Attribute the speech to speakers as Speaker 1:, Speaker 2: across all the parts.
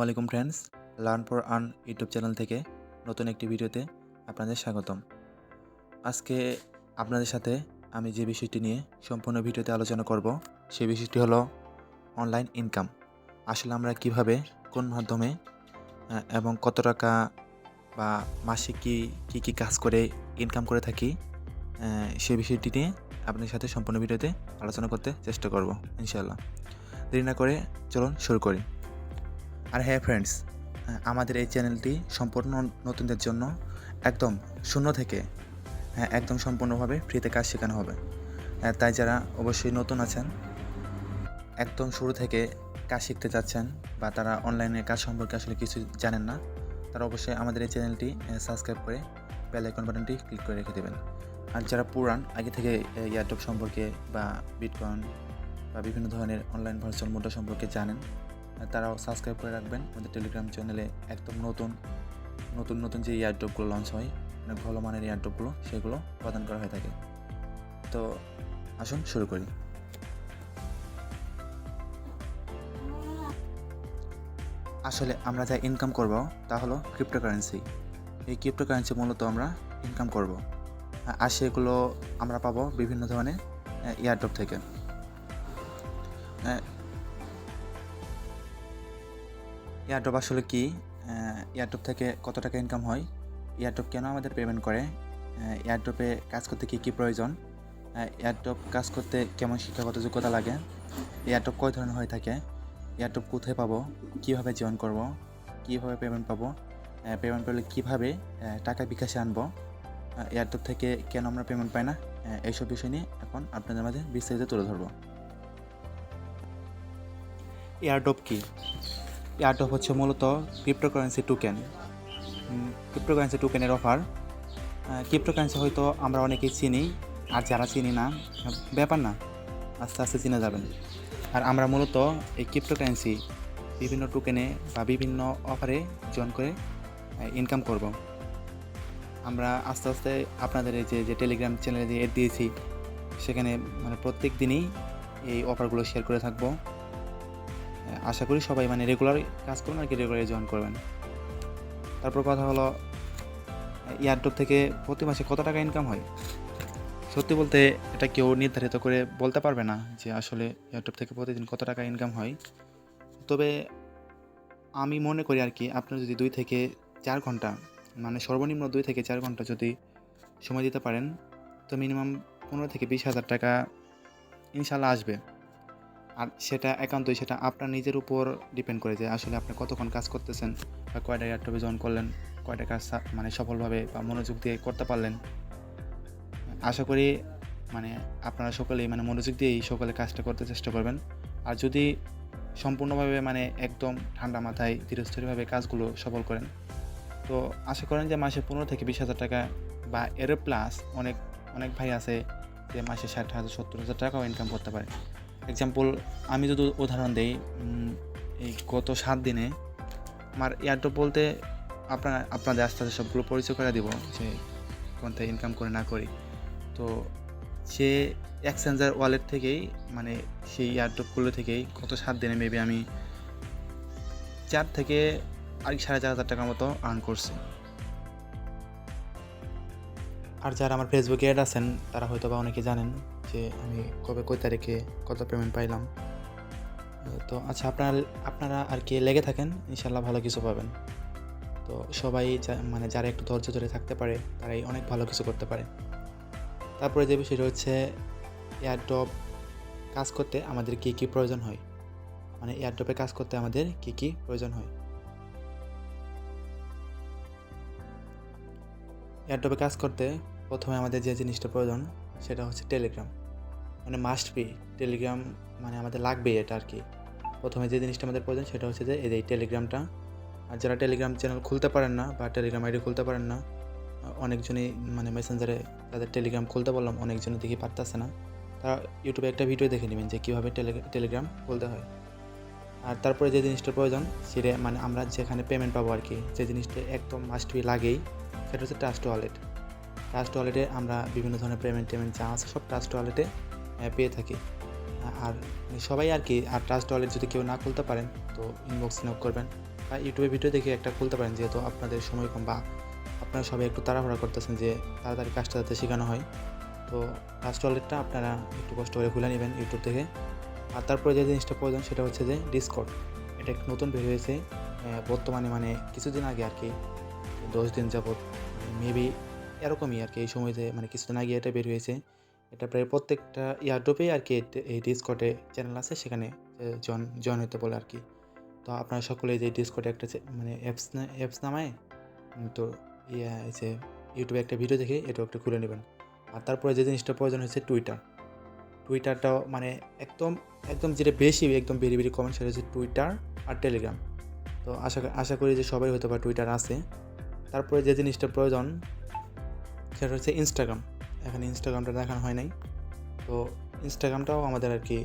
Speaker 1: ওয়ালাইকুম friends, learn for earn YouTube channel থেকে নতুন একটি ভিডিওতে আপনাদের স্বাগতম। আজকে আপনাদের সাথে আমি যে বিষয়টি নিয়ে সম্পূর্ণ ভিডিওতে আলোচনা করব সেই বিষয়টি হলো অনলাইন ইনকাম। আসলে আমরা কিভাবে, কোন মাধ্যমে এবং কত টাকা বা মাসে কি কাজ করে ইনকাম করে থাকি, সেই বিষয়টি নিয়ে আপনাদের সাথে সম্পূর্ণ ভিডিওতে আলোচনা করতে চেষ্টা করব ইনশাআল্লাহ। দেরি না করে চলুন শুরু করি। আর হ্যাঁ ফ্রেন্ডস, আমাদের এই চ্যানেলটি সম্পূর্ণ নতুনদের জন্য একদম শূন্য থেকে একদম সম্পূর্ণভাবে ফ্রিতে কাজ শেখানো হবে। তাই যারা অবশ্যই নতুন আছেন, একদম শুরু থেকে কাজ শিখতে চাচ্ছেন বা তারা অনলাইনে কাজ সম্পর্কে আসলে কিছু জানেন না, তারা অবশ্যই আমাদের এই চ্যানেলটি সাবস্ক্রাইব করে বেল আইকন বাটনটি ক্লিক করে রেখে দেবেন। আর যারা পুরান আগে থেকে এয়ারড্রপ সম্পর্কে বা বিটকয়েন বা বিভিন্ন ধরনের অনলাইন ভার্চুয়াল মুদ্রা সম্পর্কে জানেন, তারাও সাবস্ক্রাইব করে রাখবেন আমাদের টেলিগ্রাম চ্যানেলে। একদম নতুন যে এয়ারড্রপগুলো লঞ্চ হয়, অনেক ভালো মানের এয়ারড্রপগুলো, সেগুলো প্রদান করা হয়ে থাকে। তো আসুন শুরু করি। আসলে আমরা যা ইনকাম করব তা হলো ক্রিপ্টোকারেন্সি। এই ক্রিপ্টোকারেন্সি মূলত আমরা ইনকাম করব, আর সেগুলো আমরা পাবো বিভিন্ন ধরনের এয়ারড্রপ থেকে। এয়ারড্রপ আসলে কি, এয়ারড্রপ থেকে কত টাকা ইনকাম হয়, এয়ারড্রপ কেন আমাদের পেমেন্ট করে, এয়ারড্রপে কাজ করতে কী প্রয়োজন, এয়ারড্রপ কাজ করতে কেমন শিক্ষাগত যোগ্যতা লাগে, এয়ারড্রপ কয় ধরনের হয়ে থাকে, এয়ারড্রপ কোথায় পাবো, কীভাবে জয়েন করব, কীভাবে পেমেন্ট পাবো, পেমেন্ট পেলে কীভাবে টাকা বিকাশে আনবো, এয়ারড্রপ থেকে কেন আমরা পেমেন্ট পাই না, এইসব বিষয় নিয়ে এখন আপনাদের মাঝে বিস্তারিত তুলে ধরবো। এয়ারড্রপ কি? এয়ারড্রপ হচ্ছে মূলত ক্রিপ্টোকারেন্সি টোকেন। ক্রিপ্টোকারেন্সি টোকেনের অফার। ক্রিপ্টোকারেন্সি হয়তো আমরা অনেকেই চিনি, আর যারা চিনি না, ব্যাপার না, আস্তে আস্তে চিনে যাবেন। আর আমরা মূলত এই ক্রিপ্টোকারেন্সি বিভিন্ন টোকেনে বা বিভিন্ন অফারে জয়েন করে ইনকাম করব। আমরা আস্তে আস্তে আপনাদের এই যে টেলিগ্রাম চ্যানেলে যে এড দিয়েছি, সেখানে মানে প্রত্যেক দিনই এই অফারগুলো শেয়ার করে থাকবো। আশা করি সবাই রেগুলার কাজ করবেন আর কি, রেগুলার জয়েন করবেন। তারপর কথা হলো, এয়ারড্রপ থেকে প্রতি মাসে কত টাকা ইনকাম হয়। সত্যি বলতে এটা কেউ নির্ধারিত করে বলতে পারবে না যে আসলে এয়ারড্রপ থেকে প্রতিদিন কত টাকা ইনকাম হয়। তবে আমি মনে করি আর কি, আপনার যদি 2 থেকে 4 ঘন্টা, সর্বনিম্ন 2 থেকে 4 ঘন্টা যদি সময় দিতে পারেন, তো মিনিমাম 15 থেকে 20,000 টাকা ইনশাল্লাহ আসবে। আর সেটা একান্তই সেটা আপনার নিজের উপর ডিপেন্ড করে যে আসলে আপনি কতক্ষণ কাজ করতেছেন বা কয়টা এয়ারড্রপে জয়েন করলেন, কয়টা কাজ সফলভাবে বা মনোযোগ দিয়ে করতে পারলেন। আশা করি আপনারা সকলেই মনোযোগ দিয়ে এই সকলে কাজটা করতে চেষ্টা করবেন। আর যদি সম্পূর্ণভাবে একদম ঠান্ডা মাথায় ধীরস্থিরভাবে কাজগুলো সফল করেন, তো আশা করেন যে মাসে 15 থেকে 20,000 টাকা বা এর প্লাস অনেক ভাই আছে যে মাসে 60,000 70,000 টাকাও ইনকাম করতে পারে। এক্সাম্পল আমি যদি উদাহরণ দিই, এই গত 7 দিনে আমার এয়ারড্রপ বলতে আপনাদের আস্তে আস্তে সবগুলো পরিচয় করে দিব যে কোন থেকে ইনকাম করে না করি। তো সে এক্সচেঞ্জার ওয়ালেট থেকেই সেই এয়ারড্রপগুলো থেকেই গত 7 দিনে মেবি আমি 4 থেকে 4,500 টাকার মতো আর্ন করছি। আর যারা আমার ফেসবুকে অ্যাড আছেন, তারা হয়তো বা অনেকে জানেন যে আমি কবে কয় তারিখে কত পেমেন্ট পাইলাম। তো আচ্ছা, আপনারা আর কি লেগে থাকেন, ইনশাল্লাহ ভালো কিছু পাবেন। তো সবাই যারা একটু ধৈর্য ধরে থাকতে পারে, তারাই অনেক ভালো কিছু করতে পারে। তারপরে যে বিষয়টা হচ্ছে, এয়ারড্রপ কাজ করতে আমাদের কী প্রয়োজন হয়, এয়ারড্রপে কাজ করতে আমাদের কী প্রয়োজন হয়। এয়ারড্রপে কাজ করতে প্রথমে আমাদের যে জিনিসটা প্রয়োজন, সেটা হচ্ছে টেলিগ্রাম। মাস্ট বি টেলিগ্রাম, আমাদের লাগবেই এটা আর কি। প্রথমে যে জিনিসটা আমাদের প্রয়োজন, সেটা হচ্ছে যে এই টেলিগ্রামটা। আর যারা টেলিগ্রাম চ্যানেল খুলতে পারেন না বা টেলিগ্রাম আইডি খুলতে পারেন না, অনেকজনই মেসেঞ্জারে তাদের টেলিগ্রাম খুলতে বললাম, অনেকজনই দেখি পারতেছে না। তারা ইউটিউবে একটা ভিডিও দেখে নেবেন যে কীভাবে টেলিগ্রাম খুলতে হয়। আর তারপরে যে জিনিসটা প্রয়োজন, সেটা আমরা যেখানে পেমেন্ট পাবো আর কি, যে জিনিসটা একদম মাস্ট বি লাগেই, সেটা হচ্ছে ট্রাস্ট ওয়ালেট। ট্রাস্ট ওয়ালেটে আমরা বিভিন্ন ধরনের পেমেন্ট যা আছে সব ট্রাস্ট ওয়ালেটে পেয়ে থাকি। আর সবাই আর কি, আর ট্রাস্ট ওয়ালেট যদি কেউ না খুলতে পারেন, তো ইনবক্স নক করবেন, বা ইউটিউবে ভিডিও দেখে একটা খুলতে পারেন, যেহেতু আপনাদের সময় কম বা আপনারা সবাই একটু তাড়াহুড়া করতেছেন যে তাড়াতাড়ি কাজটা যাতে শেখানো হয়। তো লাস্ট ওয়ালেটটা আপনারা একটু কষ্ট করে খুলে নেবেন ইউটিউব থেকে। আর তারপরে যে জিনিসটা প্রয়োজন সেটা হচ্ছে যে ডিসকর্ড। এটা একটু নতুন বের হয়েছে বর্তমানে, মানে কিছুদিন আগে আর কি, 10 দিন যাবত মেবি এরকমই আর কি, এই সময় যে মানে কিছুদিন আগে এটা বের হয়েছে। এটা প্রায় প্রত্যেকটা ইয়ারড্রপেই আর কি এই ডিসকর্ডে চ্যানেল আছে, সেখানে জয়েন হতে বলে আর কি। তো আপনারা সকলে যে ডিসকর্ডে একটা মানে অ্যাপস নামায় তো এই যে ইউটিউবে একটা ভিডিও দেখে এটাও একটু খুলে নেবেন। আর তারপরে যে জিনিসটা প্রয়োজন হচ্ছে টুইটারটাও মানে একদম একদম যেটা বেশি একদম বেরি বেরি কমেন্ট সেটা হচ্ছে টুইটার আর টেলিগ্রাম। তো আশা করি যে সবাই হয়তো বা টুইটার আছে। তারপরে যে জিনিসটা প্রয়োজন সেটা হচ্ছে ইনস্টাগ্রাম। এখানে ইনস্টাগ্রামটা দেখানো হয় নাই, তো ইনস্টাগ্রামটাও আমাদের আর কি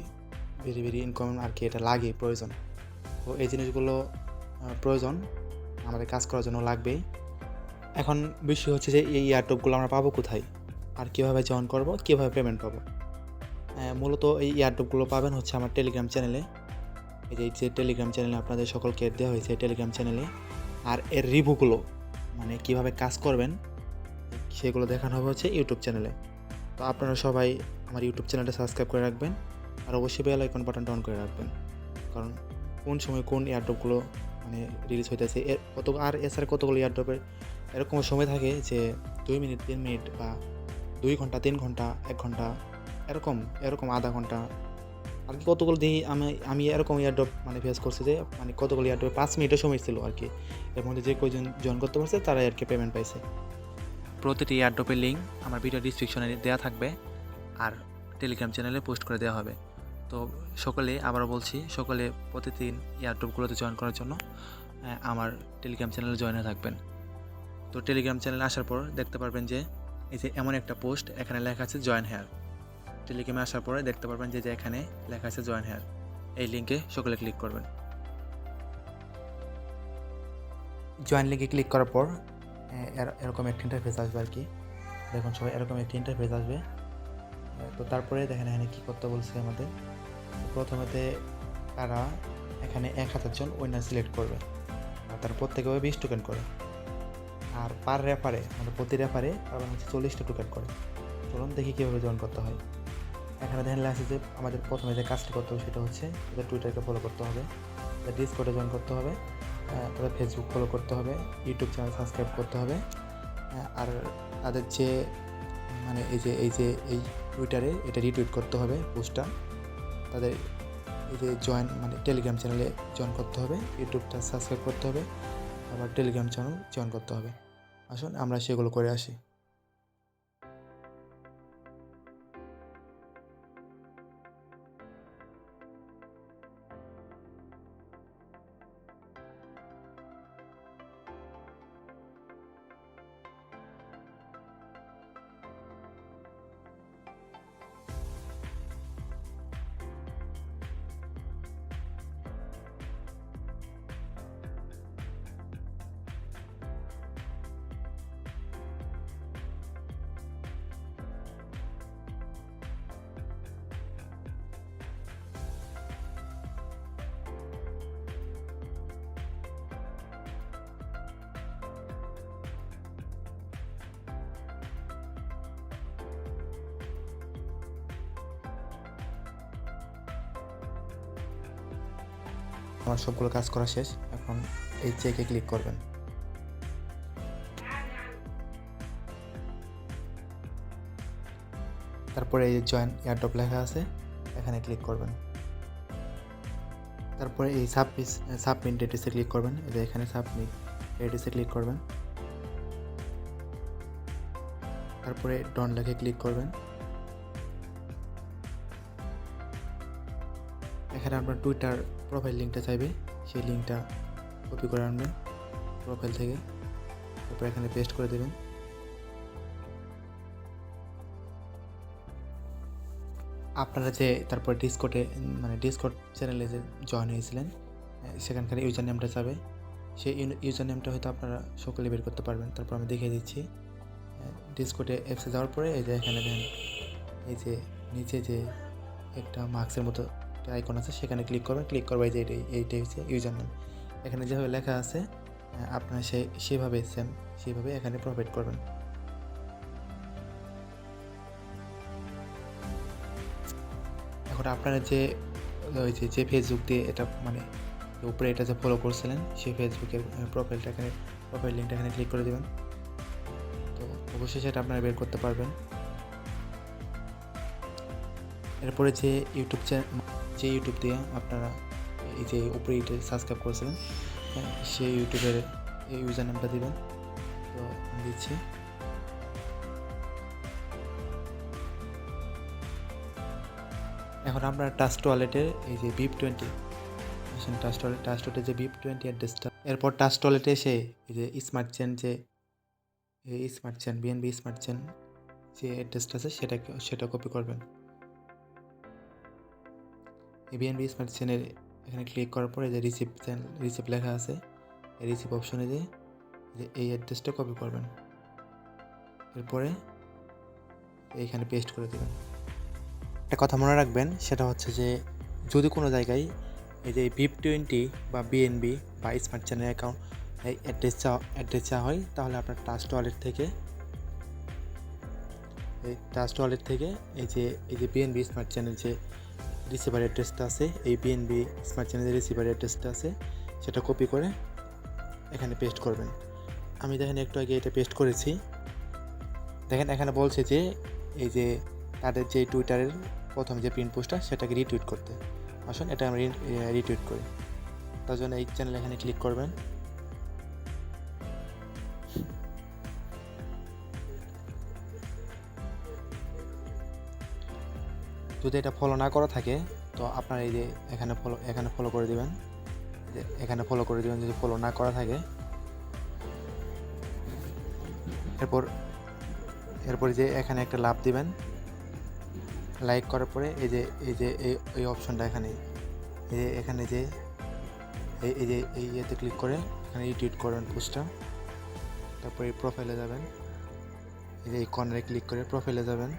Speaker 1: ভেরি ভেরি ইনকমন আর কি, এটা লাগে প্রয়োজন। তো এই জিনিসগুলো প্রয়োজন আমাদের কাজ করার জন্য লাগবেই। এখন বিষয় হচ্ছে যে এই এয়ারড্রপগুলো আমরা পাবো কোথায়, আর কীভাবে জয়েন করব, কীভাবে পেমেন্ট পাবো। মূলত এই এয়ারড্রপগুলো পাবেন হচ্ছে আমার টেলিগ্রাম চ্যানেলে। এই যে টেলিগ্রাম চ্যানেলে আপনাদের সকলকে দেওয়া হয়েছে টেলিগ্রাম চ্যানেলে। আর এর রিভিউগুলো মানে কীভাবে কাজ করবেন সেগুলো দেখানো হবে হচ্ছে ইউটিউব চ্যানেলে। তো আপনারা সবাই আমার ইউটিউব চ্যানেলটা সাবস্ক্রাইব করে রাখবেন, আর অবশ্যই বেল আইকন বাটনটা অন করে রাখবেন, কারণ কোন সময় কোন এয়ারড্রপগুলো মানে রিলিজ হইতেছে আর এছাড়া কতগুলো এয়ারড্রপের এরকম সময় থাকে যে 2 মিনিট 3 মিনিট বা 2 ঘন্টা 3 ঘন্টা 1 ঘন্টা এরকম আধা ঘন্টা আর কি, কতগুলো দিই আমি এরকম এয়ারড্রপ মানে ফেস করছি যে মানে কতগুলো এয়ারড্রপে 5 মিনিটের সময় ছিল আর কি। এর মধ্যে যে কয়জন জয়েন করতে পারছে তারাই আর কি পেমেন্ট পাইছে। প্রতিটি এয়ারড্রপের লিঙ্ক আমার ভিডিও ডিসক্রিপশনে দেওয়া থাকবে, আর টেলিগ্রাম চ্যানেলে পোস্ট করে দেওয়া হবে। তো সকলে, আবারও বলছি, সকলে প্রতিদিন এয়ারড্রপগুলোতে জয়েন করার জন্য আমার টেলিগ্রাম চ্যানেলে জয়েন হয়ে থাকবেন। তো টেলিগ্রাম চ্যানেলে আসার পর দেখতে পারবেন যে এই যে এমন একটা পোস্ট, এখানে লেখা আছে জয়েন হেয়ার। টেলিগ্রামে আসার পরে দেখতে পারবেন যে এখানে লেখা আছে জয়েন হেয়ার। এই লিঙ্কে সকলে ক্লিক করবেন। জয়েন লিঙ্কে ক্লিক করার পর এরকম একটা ইন্টারফেস আসবে আর কি। দেখুন সবাই এরকম একটা ইন্টারফেস আসবে। তো তারপরে দেখেন এখানে কী করতে বলছে আমাদের। প্রথমেতে তারা এখানে 1000 জন উইনার সিলেক্ট করবে, আর তারা প্রত্যেকে 20 টোকেন করে, আর পার রেফারে মানে প্রতি রেফারে আবার হচ্ছে 40টা টোকেন করে। চলুন দেখি কীভাবে জয়েন করতে হয়। এখানে দেখেন লেখা আছে যে আমাদের প্রথমে যে কাজটা করতে হবে সেটা হচ্ছে তাদের টুইটারকে ফলো করতে হবে, তাদের ডিসকর্ডে জয়েন করতে হবে, তাদের ফেসবুক ফলো করতে হবে, ইউটিউব চ্যানেল সাবস্ক্রাইব করতে হবে, আর তাদের যে মানে এই টুইটারে এটা রিটুইট করতে হবে পোস্টটা, তাদের এই যে জয়েন মানে টেলিগ্রাম চ্যানেলে জয়েন করতে হবে, ইউটিউবটা সাবস্ক্রাইব করতে হবে, আবার টেলিগ্রাম চ্যানেল জয়েন করতে হবে। আসুন আমরা সেগুলো করে আসি। আমার সবগুলো কাজ করা শেষ, এখন এই চেকে ক্লিক করবেন। তারপরে এই জয়েন এয়ারড্রপ লেখা আছে, এখানে ক্লিক করবেন। তারপরে এই সাবমিট ডেটিসে ক্লিক করবেন, এই যে এখানে সাবমিট ডেটিসে ক্লিক করবেন। তারপরে ডন লেখে ক্লিক করবেন। এখানে আপনার টুইটার প্রোফাইল লিঙ্কটা চাইবে, সেই লিঙ্কটা কপি করে আনবেন প্রোফাইল থেকে, তারপর এখানে পেস্ট করে দেবেন। আপনারা যে তারপর ডিসকর্ড চ্যানেলে যে জয়েন হয়েছিলেন সেখানকার ইউজার নেমটা চাবে, সেই ইউজার নেমটা হয়তো আপনারা সকলে বের করতে পারবেন। তারপর আমি দেখিয়ে দিচ্ছি। ডিসকর্ডে অ্যাপসে যাওয়ার পরে এই যে এখানে দেন এই যে নিচে যে একটা মার্কসের মতো একটা আইকন আছে, সেখানে ক্লিক করবেন। ক্লিক করবে যে এইটাই হচ্ছে ইউজার নেম। এখানে যেভাবে লেখা আছে আপনারা সেভাবে সেইভাবে এখানে প্রোভাইড করবেন। এখন আপনারা যে ফেসবুক দিয়ে এটা মানে উপরে এটা যে ফলো করছিলেন সেই ফেসবুকের প্রোফাইল লিঙ্কটা এখানে ক্লিক করে দেবেন। তো অবশ্যই সেটা আপনারা বের করতে পারবেন। এরপরে যে ইউটিউব দিয়ে আপনারা এই যে উপরে এটা সাবস্ক্রাইব করেছিলেন সেই ইউটিউবের এই ইউজার নেমটা দিবেন। তো আমি দিচ্ছি। এখন আপনার টাস্ট ওয়ালেটের এই যে BIP20 টাস্ট ওয়ালেটে যে BIP20 অ্যাড্রেসটা, এরপর টাস্ট ওয়ালেটে এসে এই যে BNB স্মার্ট চেন যে অ্যাড্রেসটা আছে সেটা কপি করবেন। এই BNB স্মার্ট চেনের এখানে ক্লিক করার পরে যে রিসিপ্ট লেখা আছে এই রিসিপ্ট অপশনে যে এই অ্যাড্রেসটা কপি করবেন। এরপরে এইখানে পেস্ট করে দেবেন। একটা কথা মনে রাখবেন, সেটা হচ্ছে যে যদি কোনো জায়গায় এই যে BIP20 বা BNB বা স্মার্ট চেনের অ্যাকাউন্ট এই অ্যাড্রেস চাওয়া হয়, তাহলে আপনার টাস্ট ওয়ালেট থেকে এই যে BNB স্মার্ট চ্যানেল যে রিসিভার অ্যাড্রেসটা আছে, এই BNB স্মার্ট চ্যানেলের রিসিভার অ্যাড্রেসটা আছে সেটা কপি করে এখানে পেস্ট করবেন। আমি দেখেন একটু আগে এটা পেস্ট করেছি। দেখেন এখানে বলছে যে এই যে তাদের যে টুইটারের প্রথম যে প্রিন্ট পোস্টটা সেটাকে রিটুইট করতে। আসুন এটা আমি রিটুইট করি। তার জন্য এই চ্যানেল এখানে ক্লিক করবেন। যদি এটা ফলো না করা থাকে তো আপনার এই যে এখানে ফলো করে দিবেন। যদি ফলো না করা থাকে, এরপর যে এখানে একটা লাভ দিবেন। লাইক করার পরে এই অপশনটা এখানে এই ইয়েতে ক্লিক করে এখানে রিটুইট করবেন পোস্টটা। তারপরে এই প্রোফাইলে যাবেন, এই কর্নারে ক্লিক করে প্রোফাইলে যাবেন।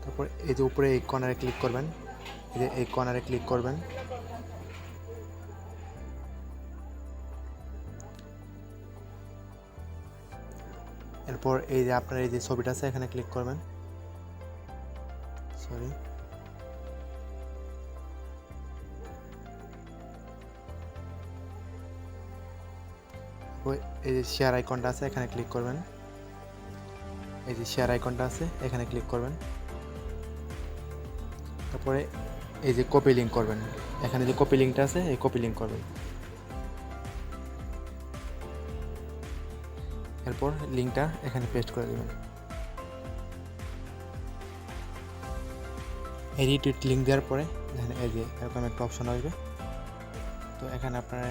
Speaker 1: তারপর এই যে উপরে এই কর্নারে ক্লিক করবেন। এরপর এই যে আপনার এই যে ছবিটা আছে এখানে ক্লিক করবেন। এই যে শেয়ার আইকনটা আছে এখানে ক্লিক করবেন। তারপরে এই যে কপি লিঙ্ক করবেন। এখানে যে কপি লিঙ্কটা আছে এই কপি লিঙ্ক করবেন। এরপর লিঙ্কটা এখানে পেস্ট করে দেবেন। এই রিটুইট লিঙ্ক দেওয়ার পরে এখানে এই যে এরকম একটা অপশন আসবে। তো এখানে আপনারা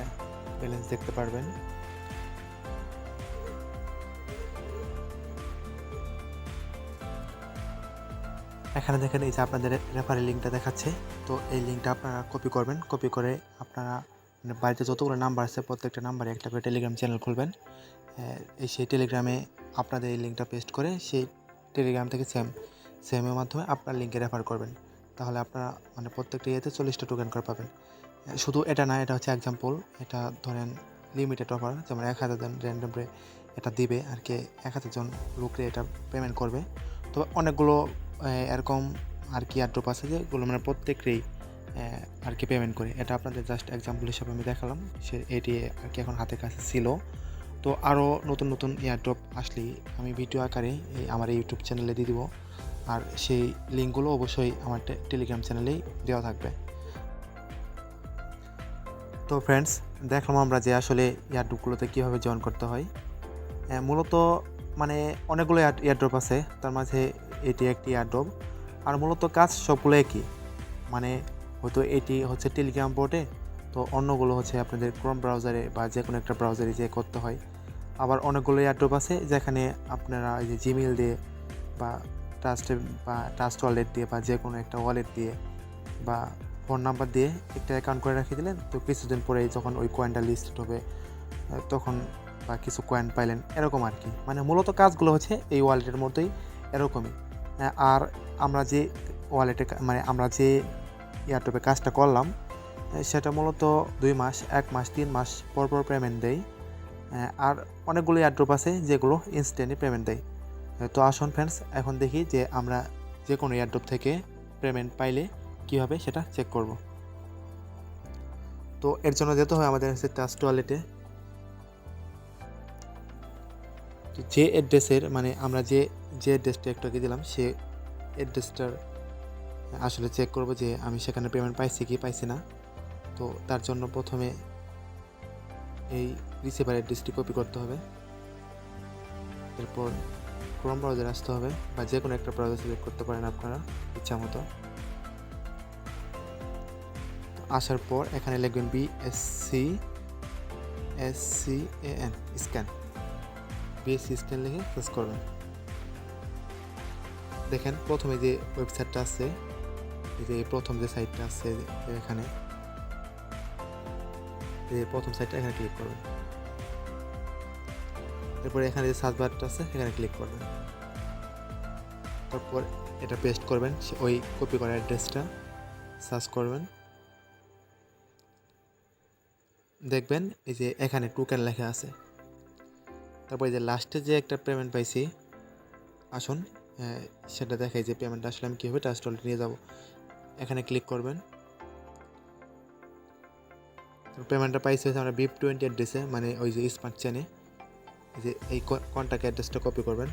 Speaker 1: ব্যালেন্স দেখতে পারবেন। এখানে দেখেন এই যে আপনাদের রেফারেল লিঙ্কটা দেখাচ্ছে। তো এই লিঙ্কটা আপনারা কপি করবেন। কপি করে আপনারা বাড়িতে যতগুলো নাম্বার আছে প্রত্যেকটা নাম্বারে একটা করে টেলিগ্রাম চ্যানেল খুলবেন। সেই টেলিগ্রামে আপনাদের এই লিঙ্কটা পেস্ট করে সেই টেলিগ্রাম থেকে সেমের মাধ্যমে আপনার লিঙ্কে রেফার করবেন। তাহলে আপনারা প্রত্যেকটা ইয়েতে 40টা টোকেন করে পাবেন। শুধু এটা না, এটা হচ্ছে এক্সাম্পল। এটা ধরেন লিমিটেড অফার, যেমন 1000 জন র্যান্ডমলি এটা দিবে আর কি, 1000 জন লোকরে এটা পেমেন্ট করবে। তো অনেকগুলো এরকম আর কি এয়ারড্রপ আছে যেগুলো প্রত্যেকেই আর কি পেমেন্ট করে। এটা আপনাদের জাস্ট এক্সাম্পল হিসাবে আমি দেখালাম। এটি আর কি এখন হাতের কাছে ছিল। তো আরও নতুন এয়ারড্রপ আসলেই আমি ভিডিও আকারে আমার ইউটিউব চ্যানেলে দিয়ে দিব। আর সেই লিঙ্কগুলো অবশ্যই আমার টেলিগ্রাম চ্যানেলেই দেওয়া থাকবে। তো ফ্রেন্ডস, দেখলাম আমরা যে আসলে এয়ারড্রপগুলোতে কীভাবে জয়েন করতে হয়। মূলত অনেকগুলো এয়ারড্রপ আছে, তার মাঝে এটি একটি এয়ারড্রপ। আর মূলত কাজ সবগুলো একই। হয়তো এটি হচ্ছে টেলিগ্রাম বোর্ডে, তো অন্যগুলো হচ্ছে আপনাদের ক্রোম ব্রাউজারে বা যে কোনো একটা ব্রাউজারে যে করতে হয়। আবার অনেকগুলো এয়ারড্রপ আছে যেখানে আপনারা এই যে জিমেল দিয়ে বা ট্রাস্ট ওয়ালেট দিয়ে বা যে কোনো একটা ওয়ালেট দিয়ে বা ফোন নাম্বার দিয়ে একটা অ্যাকাউন্ট করে রেখে দিলেন। তো কিছুদিন পরে যখন ওই কয়েনটা লিস্টেড হবে তখন বা কিছু কয়েন পাইলেন, এরকম আর কি। মূলত কাজগুলো হচ্ছে এই ওয়ালেটের মধ্যেই এরকমই। আর আমরা যে ওয়ালেটে আমরা যে এয়ারড্রপে কাজটা করলাম সেটা মূলত 2 মাস, 1 মাস, 3 মাস পর পর পেমেন্ট দেয়। আর অনেকগুলো এয়ারড্রপ আছে যেগুলো ইনস্ট্যান্টলি পেমেন্ট দেয়। তো আসুন ফ্রেন্ডস, এখন দেখি যে আমরা যে কোনো এয়ারড্রপ থেকে পেমেন্ট পাইলে কীভাবে সেটা চেক করব। তো এর জন্য যেতে হয় আমাদের হচ্ছে ট্রাস্ট ওয়ালেটে। তো যে অ্যাড্রেসের মানে আমরা যে অ্যাড্রেসটা একটু আগে দিলাম সে অ্যাড্রেসটার আসলে চেক করব যে আমি সেখানে পেমেন্ট পাইছি কি পাইছি না। তো তার জন্য প্রথমে এই রিসিভার অ্যাড্রেসটি কপি করতে হবে। এরপর ক্রোম ব্রাউজারে আসতে হবে, বা যে কোনো একটা ব্রাউজার সিলেক্ট করতে পারেন আপনারা ইচ্ছা মতো। আসার পর এখানে লিখবেন BSCSCAN স্ক্যান, BSC স্ক্যান লিখে সার্চ করবেন। দেখেন প্রথমে যে ওয়েবসাইটটা আছে, যে প্রথম যে সাইটটা আছে এখানে, প্রথম সাইটটা এখানে ক্লিক করবেন। এরপর এখানে যে সার্চ বারটা আছে এখানে ক্লিক করবেন। তারপর এটা পেস্ট করবেন, ওই কপি করা অ্যাড্রেসটা সার্চ করবেন। দেখবেন এই যে এখানে টোকেন লেখা আছে। তারপর এই যে লাস্টে যে একটা পেমেন্ট পাইছি, আসুন সেটা দেখাই যে পেমেন্টটা আসলে আমি কীভাবে ট্রাস্ট ওয়ালেটে নিয়ে যাব। এখানে ক্লিক করবেন। পেমেন্টটা পাইছি হচ্ছে আমরা BIP20 অ্যাড্রেসে, মানে ওই যে স্মার্ট চেনে। এই যে এই কন্ট্যাক্ট অ্যাড্রেসটা কপি করবেন,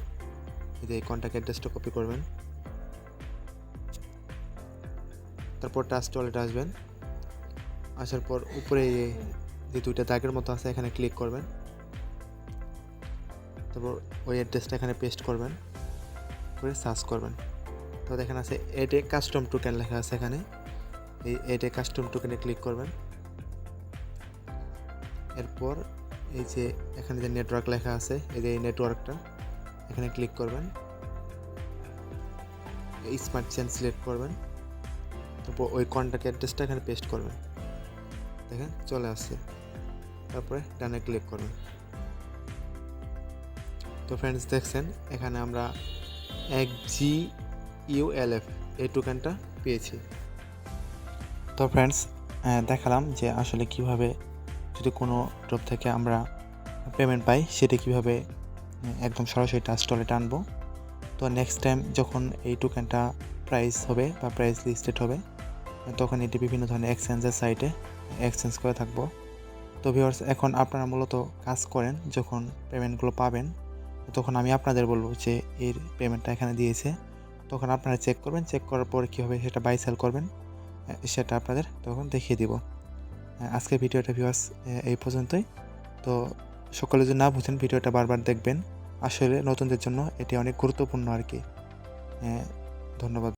Speaker 1: এই যে এই কন্ট্যাক্ট অ্যাড্রেসটা কপি করবেন। তারপর ট্রাস্ট ওয়ালেটে আসবেন। আসার পর উপরে যে দুইটা দাগের মতো আছে এখানে ক্লিক করবেন। তারপর ওই অ্যাড্রেসটা এখানে পেস্ট করবেন, করে সার্চ করবেন। তো এখানে আছে এড এ কাস্টম টোকেন লেখা আছে, এখানে এই এড এ কাস্টম টোকেনে ক্লিক করবেন। এরপর এই যে এখানে যে নেটওয়ার্ক লেখা আছে, এই যে এই নেটওয়ার্কটা এখানে ক্লিক করবেন, এই স্মার্ট চেন সিলেক্ট করবেন। তারপর ওই কন্ট্যাক্ট অ্যাড্রেসটা এখানে পেস্ট করবেন। দেখেন চলে আসছে। তারপরে ডানে ক্লিক করবেন। তো ফ্রেন্ডস দেখছেন এখানে আমরা 1GULF এই টোকেনটা পেয়েছি। তো ফ্রেন্ডস দেখালাম যে আসলে কিভাবে যদি কোনো ড্রপ থেকে আমরা পেমেন্ট পাই সেটা কিভাবে একদম সরাসরি ট্রাস্ট ওয়ালেটে আনবো। তো নেক্সট টাইম যখন এই টোকেনটা প্রাইস হবে বা প্রাইস লিস্টেড হবে তখন এটি বিভিন্ন ধরনের এক্সচেঞ্জের সাইটে এক্সচেঞ্জ করে থাকবো। তো ভিউয়ার্স, এখন আপনারা মূলত কাজ করেন, যখন পেমেন্টগুলো পাবেন তখন আমি আপনাদের বলবো যে এর পেমেন্টটা এখানে দিয়েছে, তখন আপনারা চেক করবেন। চেক করার পর কীভাবে সেটা বাই সেল করবেন সেটা আপনাদের তখন দেখিয়ে দিব। আজকের ভিডিওটা ভিউয়ার্স এই পর্যন্তই। তো সকলে যদি না বুঝেন ভিডিওটা বারবার দেখবেন, আসলে নতুনদের জন্য এটি অনেক গুরুত্বপূর্ণ আর কি। ধন্যবাদ।